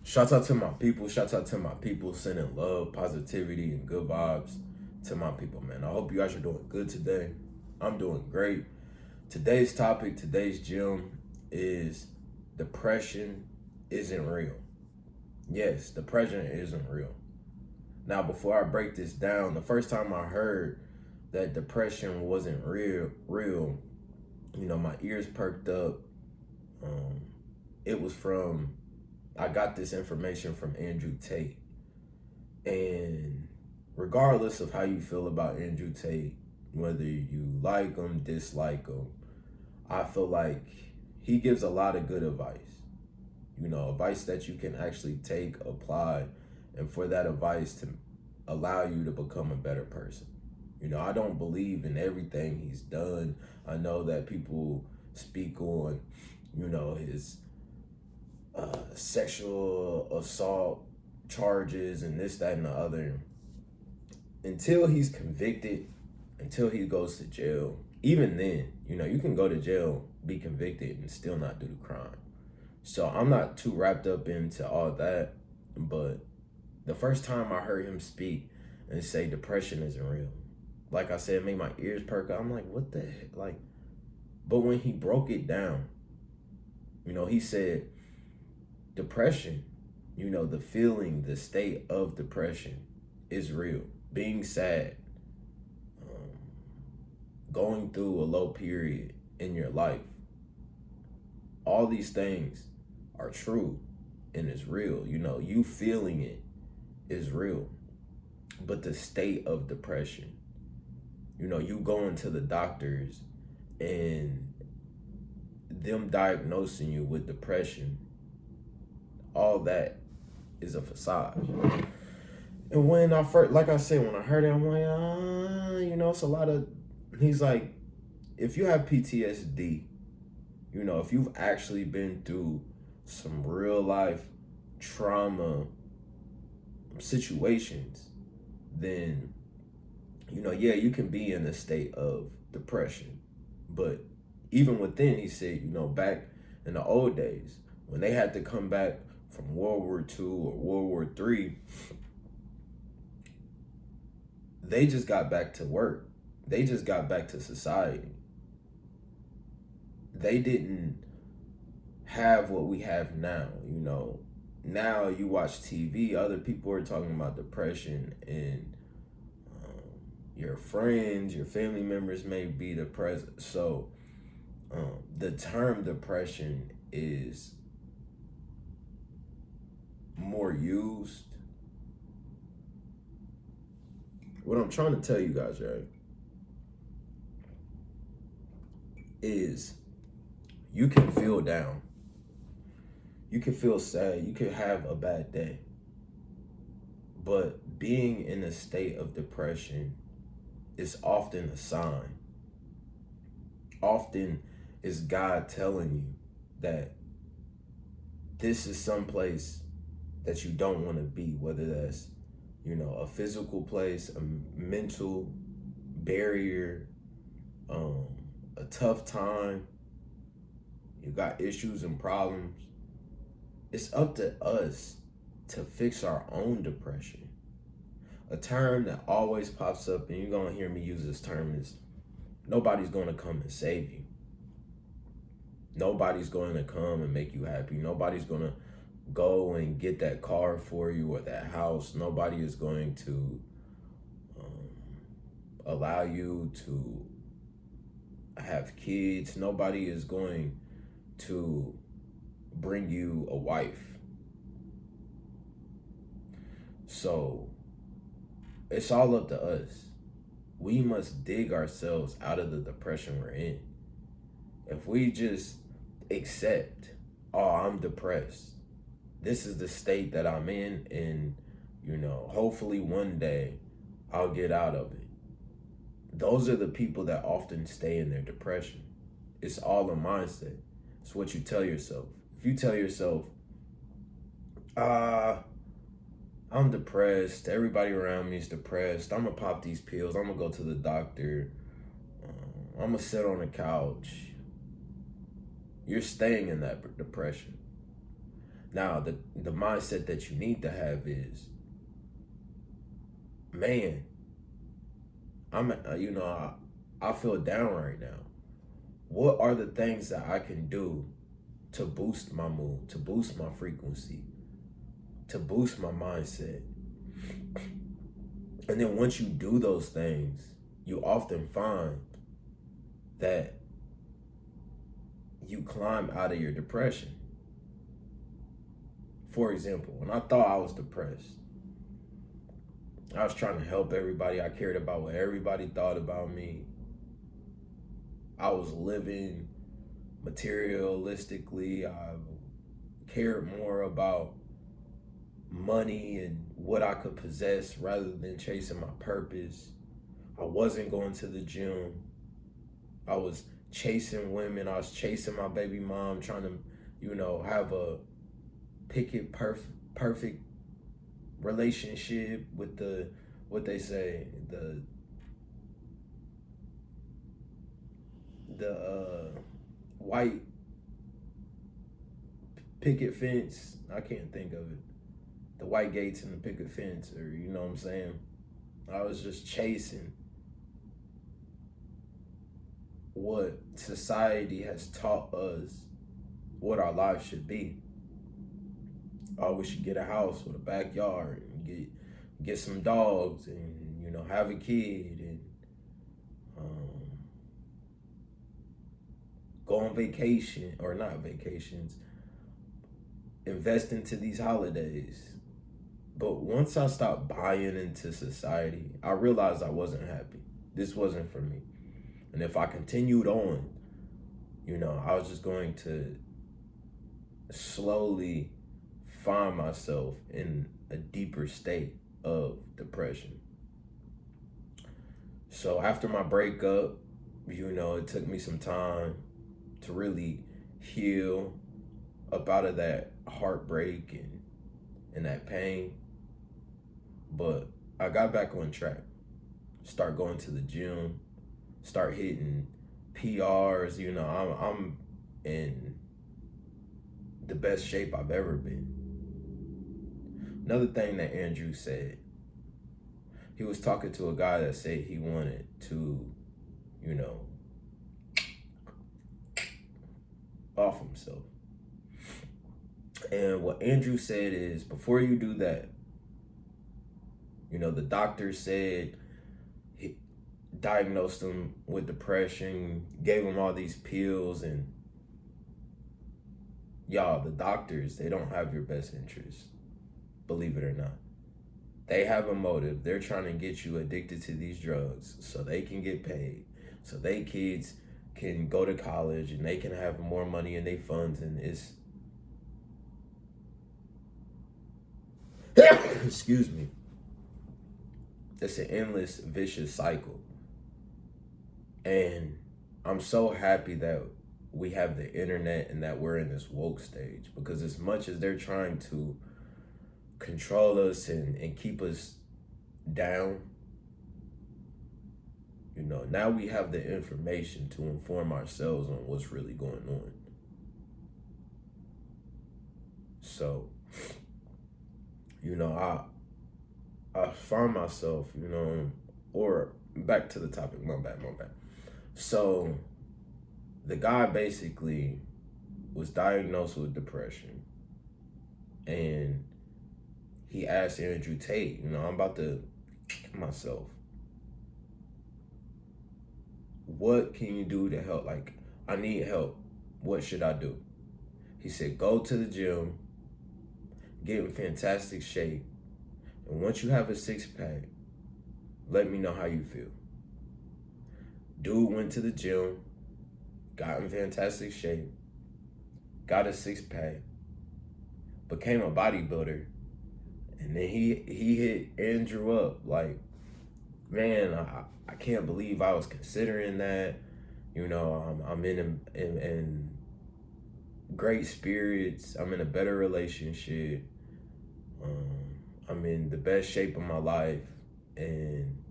Shout out to my people. Shout out to my people sending love, positivity, and good vibes to my people, man. I hope you guys are doing good today. I'm doing great. Today's topic, today's gem is depression isn't real. Yes, depression isn't real. Now, before I break this down, the first time I heard that depression wasn't real, my ears perked up. Um, it was from I got this information from Andrew Tate. And regardless of how you feel about Andrew Tate, whether you like him, dislike him, I feel like he gives a lot of good advice. Advice that you can actually take, apply, and for that advice to allow you to become a better person. I don't believe in everything he's done. I know that people speak on, his sexual assault charges and this, that, and the other. Until he's convicted, until he goes to jail, even then, you can go to jail, be convicted, and still not do the crime. So I'm not too wrapped up into all that, but the first time I heard him speak and say depression isn't real, like I said, it made my ears perk up. I'm like, what the heck? But when he broke it down, he said depression, the feeling, the state of depression is real. Being sad, going through a low period in your life, all these things are true and it's real. You feeling it is real. But the state of depression, you going to the doctors and them diagnosing you with depression, all that is a facade. And when I first, like I said, when I heard it, I'm like, it's a lot of, he's like, if you have PTSD, if you've actually been through some real life trauma situations, then, you can be in a state of depression. But even within, he said, back in the old days, when they had to come back from World War II or World War III, they just got back to work. They just got back to society. They didn't have what we have now. Now you watch TV, other people are talking about depression, and your friends, your family members may be depressed. So the term depression is more used. What I'm trying to tell you guys, right, is you can feel down. You can feel sad. You can have a bad day. But being in a state of depression is often a sign. Often is God telling you that this is someplace that you don't want to be, whether that's, a physical place, a mental barrier, a tough time, you got issues and problems. It's up to us to fix our own depression. A term that always pops up, and you're going to hear me use this term, is nobody's going to come and save you. Nobody's going to come and make you happy. Nobody's going to go and get that car for you or that house. Nobody is going to allow you to have kids. Nobody is going to bring you a wife. So it's all up to us. We must dig ourselves out of the depression we're in. If we just accept, oh, I'm depressed, this is the state that I'm in, and hopefully one day I'll get out of it. Those are the people that often stay in their depression. It's all a mindset. It's what you tell yourself. If you tell yourself, I'm depressed, everybody around me is depressed, I'm gonna pop these pills, I'm gonna go to the doctor, I'm gonna sit on the couch, you're staying in that depression. Now, the mindset that you need to have is, man, I feel down right now. What are the things that I can do to boost my mood, to boost my frequency, to boost my mindset? And then once you do those things, you often find that you climb out of your depression. For example, when I thought I was depressed, I was trying to help everybody. I cared about what everybody thought about me. I was living materialistically. I cared more about money and what I could possess rather than chasing my purpose. I wasn't going to the gym. I was chasing women. I was chasing my baby mom, trying to, have a perfect relationship with what they say, the white picket fence. I can't think of it. The white gates and the picket fence, or you know what I'm saying? I was just chasing what society has taught us what our life should be. Oh, we should get a house with a backyard and get some dogs and have a kid and go on vacation, or not vacations, invest into these holidays. But once I stopped buying into society, I realized I wasn't happy. This wasn't for me. And if I continued on, I was just going to slowly find myself in a deeper state of depression. So after my breakup, it took me some time to really heal up out of that heartbreak and that pain. But I got back on track. Start going to the gym, start hitting PRs. I'm in the best shape I've ever been. Another thing that Andrew said, he was talking to a guy that said he wanted to, off himself. And what Andrew said is, before you do that, the doctor said he diagnosed him with depression, gave him all these pills, and y'all, the doctors, they don't have your best interest, believe it or not. They have a motive. They're trying to get you addicted to these drugs so they can get paid, so they kids can go to college and they can have more money in their funds, and it's excuse me, it's an endless vicious cycle. And I'm so happy that we have the internet and that we're in this woke stage, because as much as they're trying to control us and keep us down, now we have the information to inform ourselves on what's really going on. So, I find myself, or back to the topic, my bad. So the guy basically was diagnosed with depression, and he asked Andrew Tate, I'm about to kill myself. What can you do to help? Like, I need help. What should I do? He said, go to the gym, get in fantastic shape, and once you have a six-pack, let me know how you feel. Dude went to the gym, got in fantastic shape, got a six-pack, became a bodybuilder, and then he hit Andrew up like, man, I can't believe I was considering that. I'm in great spirits. I'm in a better relationship. I'm in the best shape of my life, and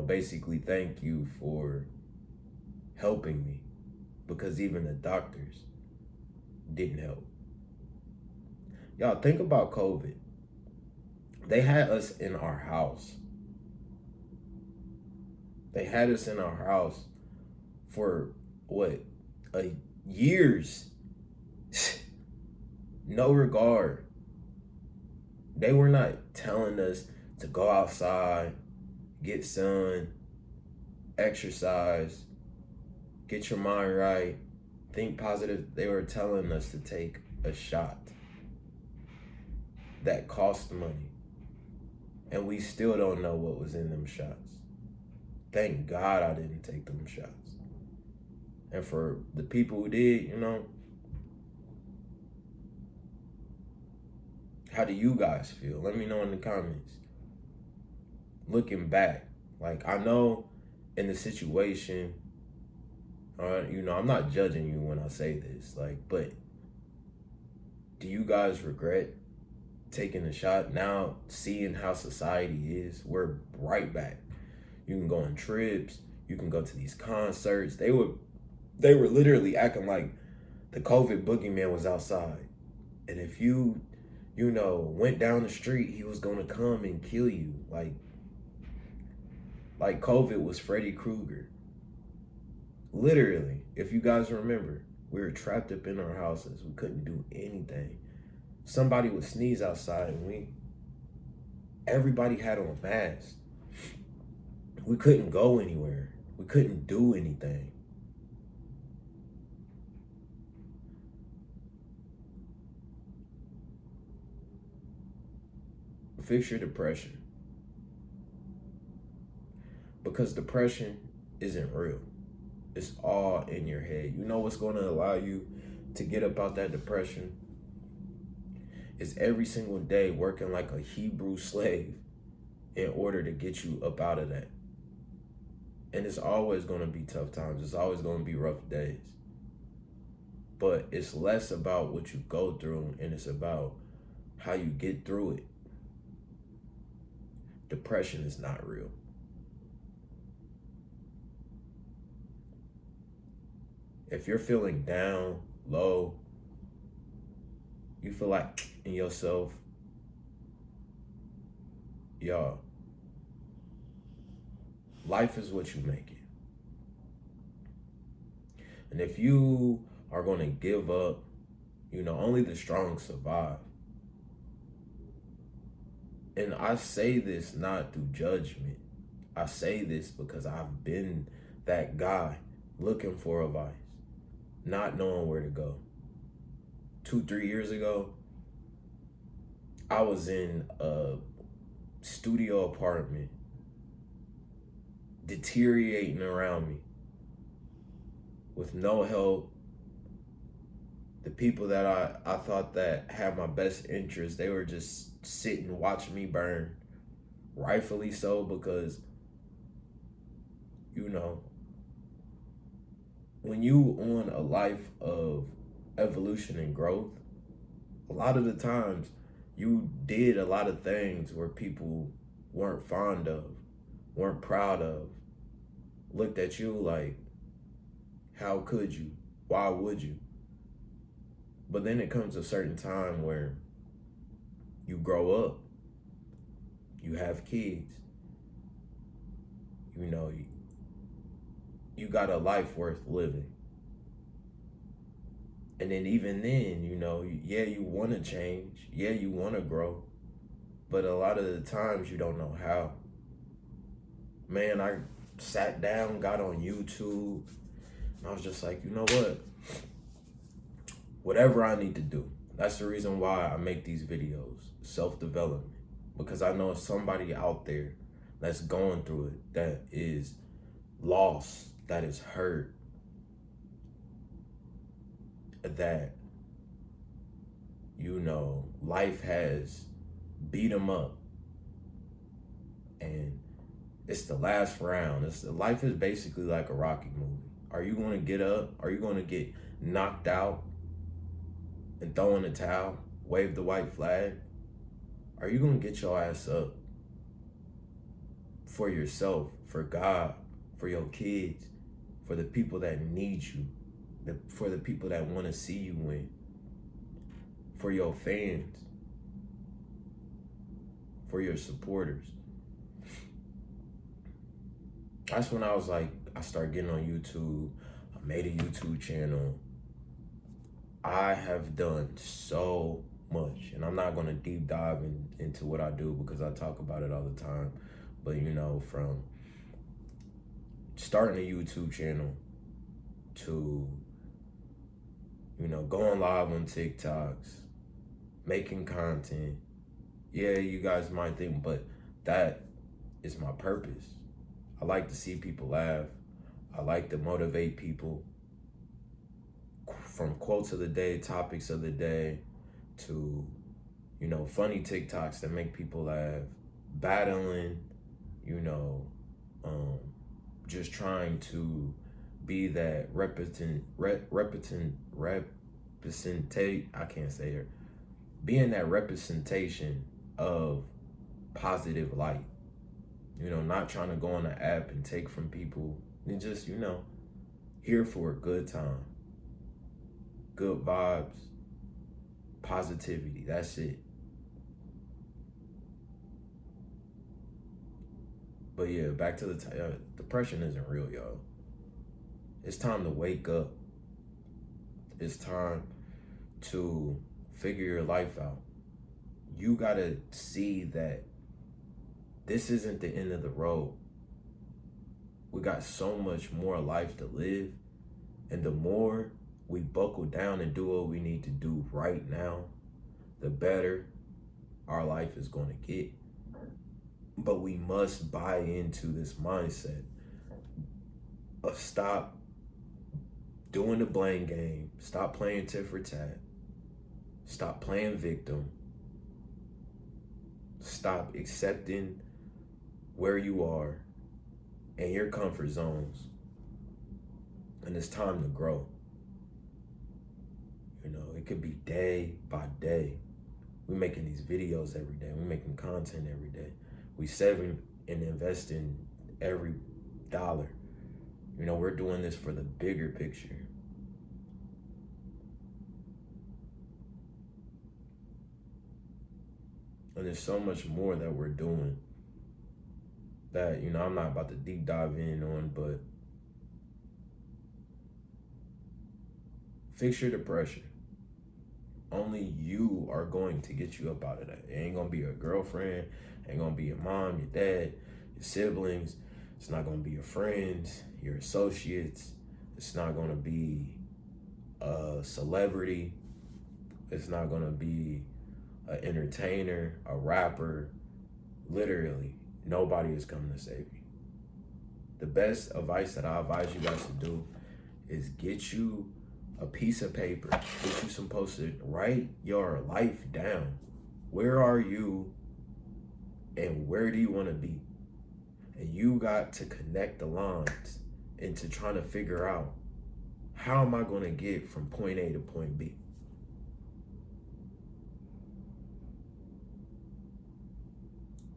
basically thank you for helping me, because even the doctors didn't help. Y'all think about COVID. They had us in our house. They had us in our house for what? Years. No regard. They were not telling us to go outside, get sun, exercise, get your mind right, think positive. They were telling us to take a shot that cost money. And we still don't know what was in them shots. Thank God I didn't take them shots. And for the people who did, you know, how do you guys feel? Let me know in the comments. Looking back, like, I know in the situation, you know, I'm not judging you when I say this, like, but do you guys regret taking the shot? Now, seeing how society is, we're right back. You can go on trips, you can go to these concerts. They were literally acting like the COVID boogeyman was outside. And if you went down the street, he was gonna come and kill you. Like COVID was Freddy Krueger. Literally, if you guys remember, we were trapped up in our houses. We couldn't do anything. Somebody would sneeze outside and everybody had on masks. We couldn't go anywhere. We couldn't do anything. Fix your depression. Because depression isn't real. It's all in your head. You know what's going to allow you to get up out that depression? Is every single day working like a Hebrew slave in order to get you up out of that. And it's always going to be tough times. It's always going to be rough days. But it's less about what you go through and it's about how you get through it. Depression is not real. If you're feeling down, low, you feel like in yourself, y'all, life is what you make it. And if you are going to give up, you know, only the strong survive. And I say this not through judgment. I say this because I've been that guy looking for advice, not knowing where to go. 2-3 years ago, I was in a studio apartment, deteriorating around me with no help. The people that I thought that had my best interest, they were just sitting watching me burn. Rightfully so, because, you know, when you on a life of evolution and growth, a lot of the times you did a lot of things where people weren't fond of, weren't proud of, looked at you like, how could you? Why would you? But then it comes a certain time where you grow up, you have kids, you know, you got a life worth living. And then even then, you know, yeah, you want to change. Yeah, you want to grow. But a lot of the times you don't know how. Man, I sat down, got on YouTube, and I was just like, you know what? Whatever I need to do. That's the reason why I make these videos, self-development. Because I know somebody out there that's going through it, that is lost, that is hurt, that, you know, life has beat them up. And it's the last round. Life is basically like a Rocky movie. Are you going to get up? Are you going to get knocked out and throw in the towel, wave the white flag? Are you going to get your ass up for yourself, for God, for your kids, for the people that need you, for the people that want to see you win, for your fans? for your supporters. That's when I was like, I started getting on YouTube. I made a YouTube channel. I have done so much, and I'm not going to deep dive into what I do because I talk about it all the time. But, you know, from starting a YouTube channel to, you know, going live on TikToks, making content. Yeah, you guys might think, but that is my purpose. I like to see people laugh. I like to motivate people. From quotes of the day, topics of the day, to, you know, funny TikToks that make people laugh, battling, you know, just trying to be that I can't say it, being that representation of positive light, you know, not trying to go on the app and take from people, and just, you know, here for a good time. Good vibes, positivity, that's it. But yeah, back to the depression isn't real, y'all. It's time to wake up. It's time to figure your life out. You gotta see that this isn't the end of the road. We got so much more life to live, and the more we buckle down and do what we need to do right now, the better our life is going to get. But we must buy into this mindset of stop doing the blame game, stop playing tit for tat, stop playing victim, stop accepting where you are and your comfort zones, and it's time to grow. You know, it could be day by day. We're making these videos every day. We're making content every day. We saving and investing every dollar. You know, we're doing this for the bigger picture. And there's so much more that we're doing that, you know, I'm not about to deep dive in on, but fix your depression. Only you are going to get you up out of that. It ain't gonna be your girlfriend, ain't gonna be your mom, your dad, your siblings. It's not gonna be your friends, your associates. It's not gonna be a celebrity. It's not gonna be an entertainer, a rapper. Literally, nobody is coming to save you. The best advice that I advise you guys to do is get you a piece of paper, get you some Post-it, write your life down. Where are you and where do you want to be? And you got to connect the lines into trying to figure out, how am I going to get from point A to point B?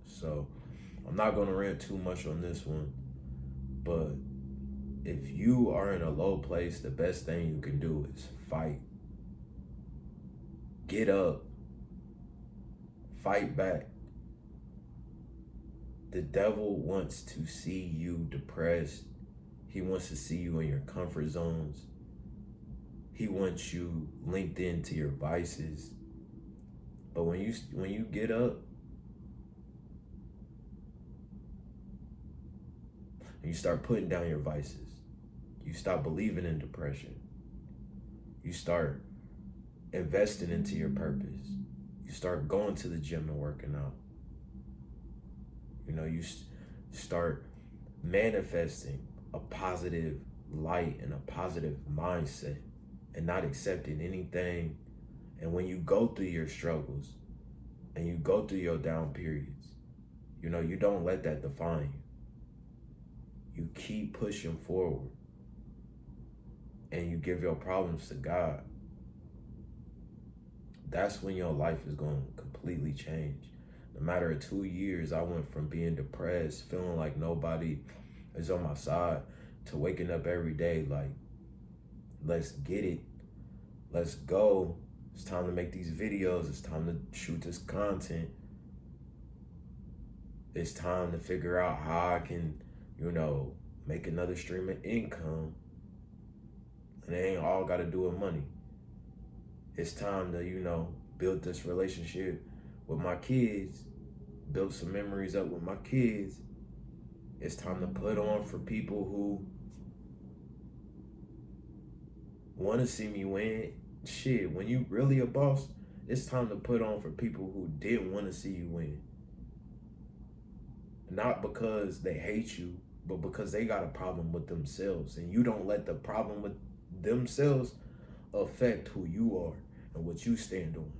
So I'm not going to rant too much on this one, but if you are in a low place, the best thing you can do is fight. Get up. Fight back. The devil wants to see you depressed. He wants to see you in your comfort zones. He wants you linked into your vices. But when you get up, and you start putting down your vices, you stop believing in depression. You start investing into your purpose. You start going to the gym and working out. You know, you start manifesting a positive light and a positive mindset and not accepting anything. And when you go through your struggles and you go through your down periods, you know, you don't let that define you. You keep pushing forward and you give your problems to God. That's when your life is going to completely change. In a matter of 2 years, I went from being depressed, feeling like nobody is on my side, to waking up every day like, let's get it. Let's go. It's time to make these videos. It's time to shoot this content. It's time to figure out how I can, make another stream of income. And it ain't all got to do with money. It's time to, build this relationship with my kids, build some memories up with my kids. It's time to put on for people who want to see me win. Shit, when you really a boss, it's time to put on for people who didn't want to see you win. Not because they hate you, but because they got a problem with themselves. And you don't let the problem with themselves affect who you are and what you stand on.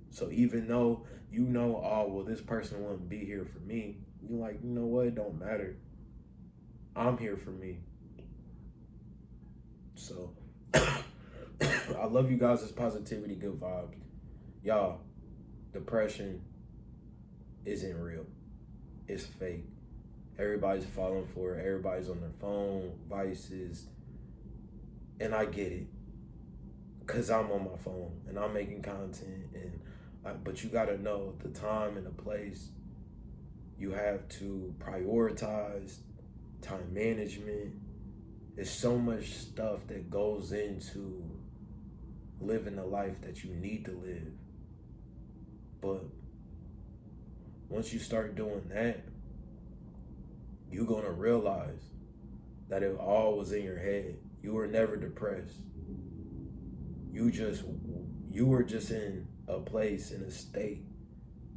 So even though oh, well, this person wouldn't be here for me, you're like, you know what, it don't matter. I'm here for me. So I love you guys. It's positivity, good vibes. Y'all, depression isn't real. It's fake. Everybody's falling for it. Everybody's on their phone, vices. And I get it. Because I'm on my phone and I'm making content. But you got to know the time and the place. You have to prioritize time management. There's so much stuff that goes into living the life that you need to live. But once you start doing that, you're going to realize that it all was in your head. You were never depressed. You were just in a place, in a state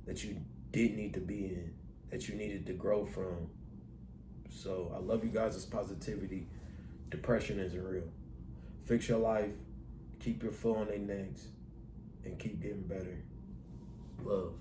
that you didn't need to be in, that you needed to grow from. So I love you guys. It's positivity. Depression isn't real. Fix your life. Keep your foot on their necks. And keep getting better. Love.